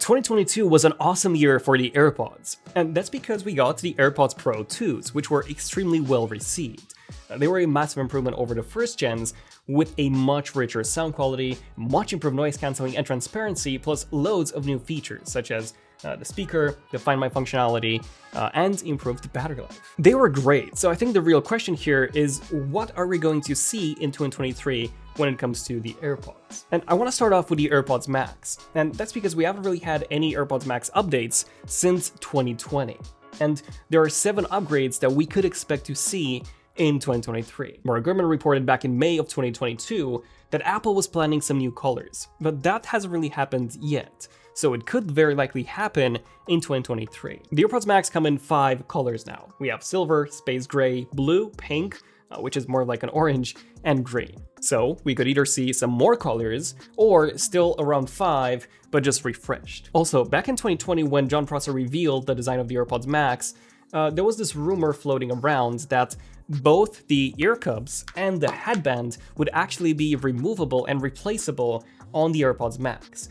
2022 was an awesome year for the AirPods, and that's because we got the AirPods Pro 2s, which were extremely well received. They were a massive improvement over the first gens, with a much richer sound quality, much improved noise cancelling and transparency, plus loads of new features such as the speaker, the Find My functionality, and improved battery life. They were great, so I think the real question here is what are we going to see in 2023 when it comes to the AirPods? And I want to start off with the AirPods Max, and that's because we haven't really had any AirPods Max updates since 2020. And there are 7 upgrades that we could expect to see in 2023. Mark Gurman reported back in May of 2022 that Apple was planning some new colors, but that hasn't really happened yet. So it could very likely happen in 2023. The AirPods Max come in 5 colors now. We have silver, space gray, blue, pink, which is more like an orange, and green. So we could either see some more colors or still around 5, but just refreshed. Also, back in 2020 when John Prosser revealed the design of the AirPods Max, there was this rumor floating around that both the ear cups and the headband would actually be removable and replaceable on the AirPods Max.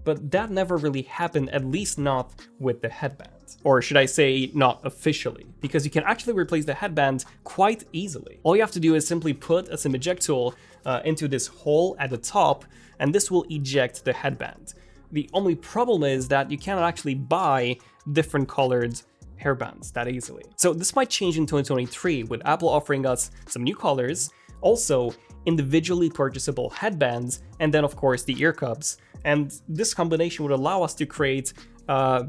But that never really happened, at least not with the headband. Or should I say, not officially, because you can actually replace the headband quite easily. All you have to do is simply put a SIM eject tool into this hole at the top, and this will eject the headband. The only problem is that you cannot actually buy different colored hairbands that easily. So this might change in 2023 with Apple offering us some new colors, also individually purchasable headbands, and then of course the ear cups. And this combination would allow us to create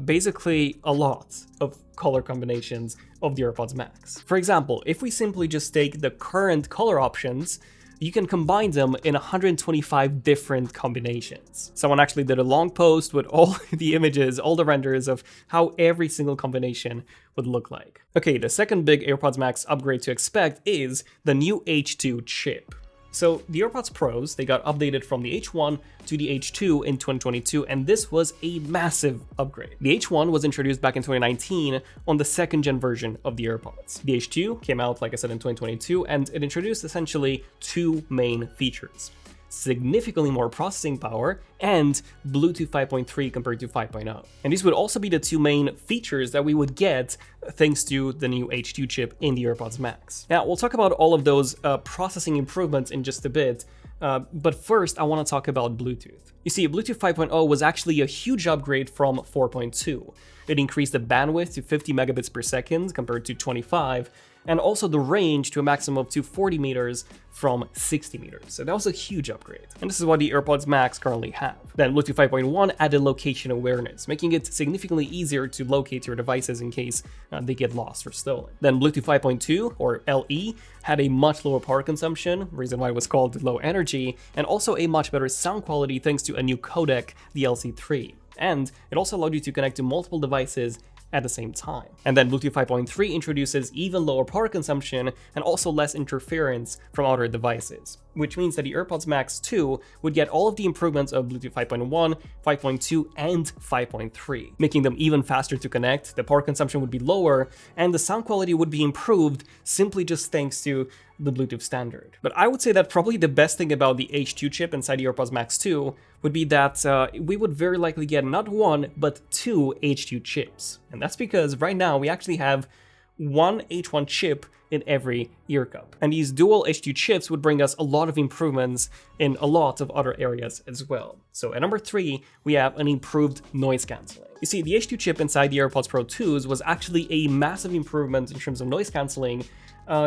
basically a lot of color combinations of the AirPods Max. For example, if we simply just take the current color options, you can combine them in 125 different combinations. Someone actually did a long post with all the images, all the renders of how every single combination would look like. Okay, the second big AirPods Max upgrade to expect is the new H2 chip. So the AirPods Pros, they got updated from the H1 to the H2 in 2022, and this was a massive upgrade. The H1 was introduced back in 2019 on the 2nd gen version of the AirPods. The H2 came out, like I said, in 2022, and it introduced essentially 2 main features: significantly more processing power and Bluetooth 5.3 compared to 5.0. And these would also be the 2 main features that we would get thanks to the new H2 chip in the AirPods Max. Now, we'll talk about all of those processing improvements in just a bit, but first I want to talk about Bluetooth. You see, Bluetooth 5.0 was actually a huge upgrade from 4.2. It increased the bandwidth to 50 megabits per second compared to 25, and also the range to a maximum of 240 meters from 60 meters. So that was a huge upgrade. And this is what the AirPods Max currently have. Then Bluetooth 5.1 added location awareness, making it significantly easier to locate your devices in case they get lost or stolen. Then Bluetooth 5.2, or LE, had a much lower power consumption, reason why it was called low energy, and also a much better sound quality thanks to a new codec, the LC3. And it also allowed you to connect to multiple devices at the same time. And then Bluetooth 5.3 introduces even lower power consumption and also less interference from other devices, which means that the AirPods Max 2 would get all of the improvements of Bluetooth 5.1, 5.2, and 5.3, making them even faster to connect, the power consumption would be lower, and the sound quality would be improved simply just thanks to the Bluetooth standard. But I would say that probably the best thing about the H2 chip inside the AirPods Max 2 would be that we would very likely get not 1, but 2 H2 chips. And that's because right now we actually have 1 H1 chip in every ear cup. And these dual H2 chips would bring us a lot of improvements in a lot of other areas as well. So at number 3, we have an improved noise cancelling. You see, the H2 chip inside the AirPods Pro 2s was actually a massive improvement in terms of noise cancelling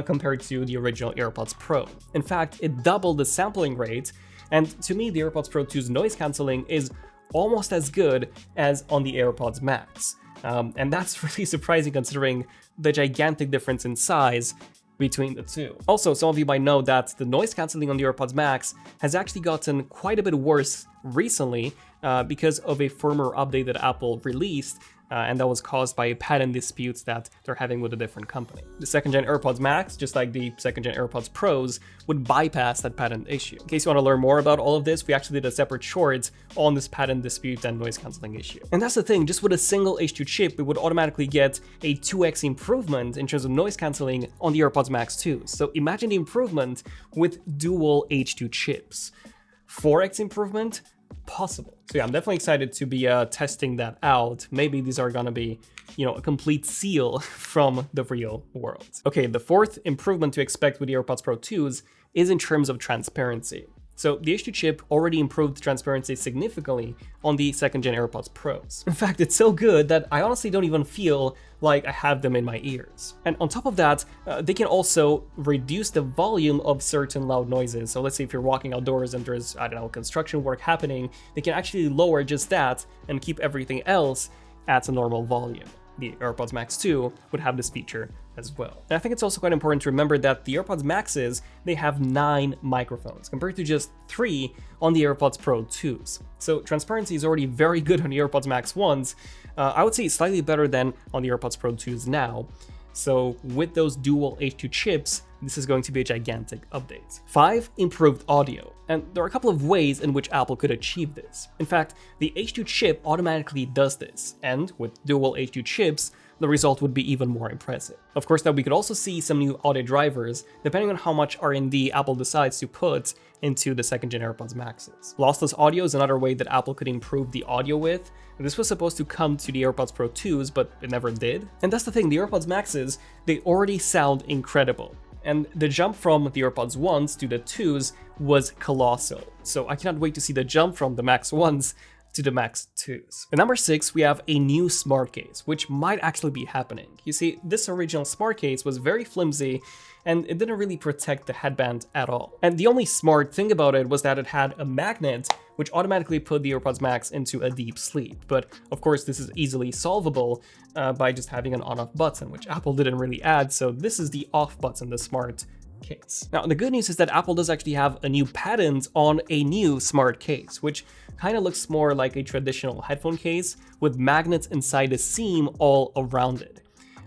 compared to the original AirPods Pro. In fact, it doubled the sampling rate, and to me, the AirPods Pro 2's noise cancelling is almost as good as on the AirPods Max. And that's really surprising considering the gigantic difference in size between the two. Also, some of you might know that the noise cancelling on the AirPods Max has actually gotten quite a bit worse recently because of a firmware update that Apple released, and that was caused by a patent dispute that they're having with a different company. The 2nd gen AirPods Max, just like the 2nd gen AirPods Pros, would bypass that patent issue. In case you want to learn more about all of this, we actually did a separate short on this patent dispute and noise cancelling issue. And that's the thing, just with a single H2 chip, we would automatically get a 2x improvement in terms of noise cancelling on the AirPods Max 2. So imagine the improvement with dual H2 chips. 4x improvement possible. So yeah, I'm definitely excited to be testing that out. Maybe these are gonna be, you know, a complete seal from the real world. Okay, the fourth improvement to expect with the AirPods Pro 2s is in terms of transparency. So the H2 chip already improved transparency significantly on the second-gen AirPods Pros. In fact, it's so good that I honestly don't even feel like I have them in my ears. And on top of that, they can also reduce the volume of certain loud noises. So let's say if you're walking outdoors and there's, I don't know, construction work happening, they can actually lower just that and keep everything else at a normal volume. The AirPods Max 2 would have this feature as well. And I think it's also quite important to remember that the AirPods Maxes, they have 9 microphones compared to just 3 on the AirPods Pro 2s. So transparency is already very good on the AirPods Max 1s. I would say it's slightly better than on the AirPods Pro 2s now. So with those dual H2 chips, this is going to be a gigantic update. 5, improved audio. And there are a couple of ways in which Apple could achieve this. In fact, the H2 chip automatically does this, and with dual H2 chips, the result would be even more impressive. Of course, that we could also see some new audio drivers, depending on how much R&D Apple decides to put into the second-gen AirPods Maxes. Lossless audio is another way that Apple could improve the audio with. This was supposed to come to the AirPods Pro 2s, but it never did. And that's the thing, the AirPods Maxes, they already sound incredible. And the jump from the AirPods 1s to the 2s was colossal. So I cannot wait to see the jump from the Max 1s to the Max 2s. At number 6, we have a new smart case, which might actually be happening. You see, this original smart case was very flimsy, and it didn't really protect the headband at all. And the only smart thing about it was that it had a magnet, which automatically put the AirPods Max into a deep sleep. But of course, this is easily solvable by just having an on-off button, which Apple didn't really add, so this is the off button, the smart case. Now, the good news is that Apple does actually have a new patent on a new smart case, which kind of looks more like a traditional headphone case with magnets inside the seam all around it.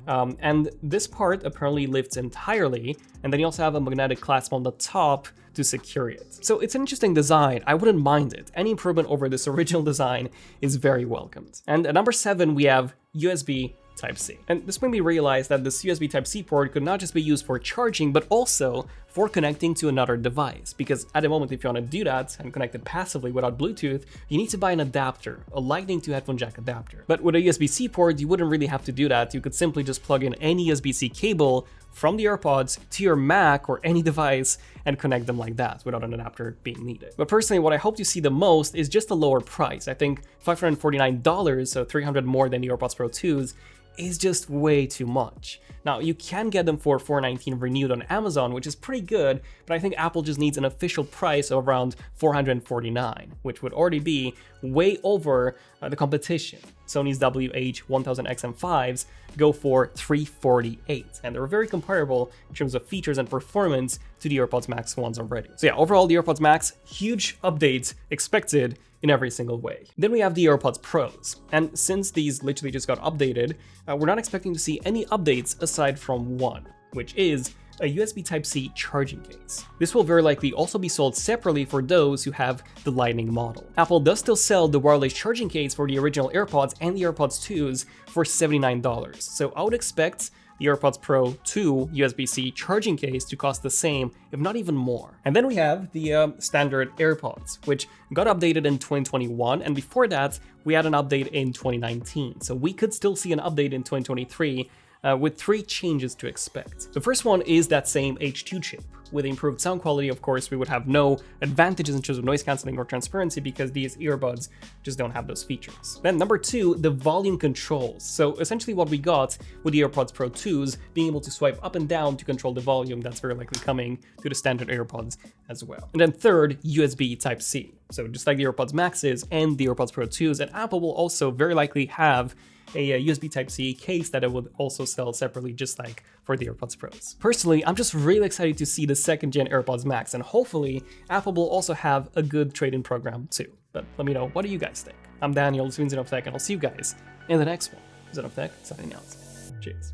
And this part apparently lifts entirely, and then you also have a magnetic clasp on the top to secure it. So it's an interesting design, I wouldn't mind it. Any improvement over this original design is very welcomed. And at number 7, we have USB Type-C. And this made me realize that this USB Type-C port could not just be used for charging, but also for connecting to another device. Because at the moment, if you want to do that and connect it passively without Bluetooth, you need to buy an adapter, a Lightning to headphone jack adapter. But with a USB-C port, you wouldn't really have to do that. You could simply just plug in any USB-C cable from the AirPods to your Mac or any device and connect them like that without an adapter being needed. But personally, what I hope to see the most is just a lower price. I think $549, so $300 more than the AirPods Pro 2s, is just way too much. Now, you can get them for $419 renewed on Amazon, which is pretty good, but I think Apple just needs an official price of around $449, which would already be way over the competition. Sony's WH-1000XM5s go for $348, and they're very comparable in terms of features and performance to the AirPods Max ones already. So yeah, overall, the AirPods Max, huge updates expected in every single way. Then we have the AirPods Pros, and since these literally just got updated, we're not expecting to see any updates aside from one, which is a USB Type-C charging case. This will very likely also be sold separately for those who have the Lightning model. Apple does still sell the wireless charging case for the original AirPods and the AirPods 2s for $79, so I would expect the AirPods Pro 2 USB-C charging case to cost the same, if not even more. And then we have the standard AirPods, which got updated in 2021, and before that, we had an update in 2019. So we could still see an update in 2023 with 3 changes to expect. The first one is that same H2 chip. With improved sound quality, of course, we would have no advantages in terms of noise cancelling or transparency because these earbuds just don't have those features. Then number 2, the volume controls. So essentially what we got with the AirPods Pro 2s, being able to swipe up and down to control the volume, that's very likely coming to the standard AirPods as well. And then third, USB Type-C. So just like the AirPods Maxes and the AirPods Pro 2s, and Apple will also very likely have a USB Type-C case that it would also sell separately, just like for the AirPods Pros. Personally, I'm just really excited to see the second-gen AirPods Max, and hopefully Apple will also have a good trade-in program too. But let me know, what do you guys think? I'm Daniel, this is ZONEofTECH, and I'll see you guys in the next one. ZONEofTECH, signing out. Cheers.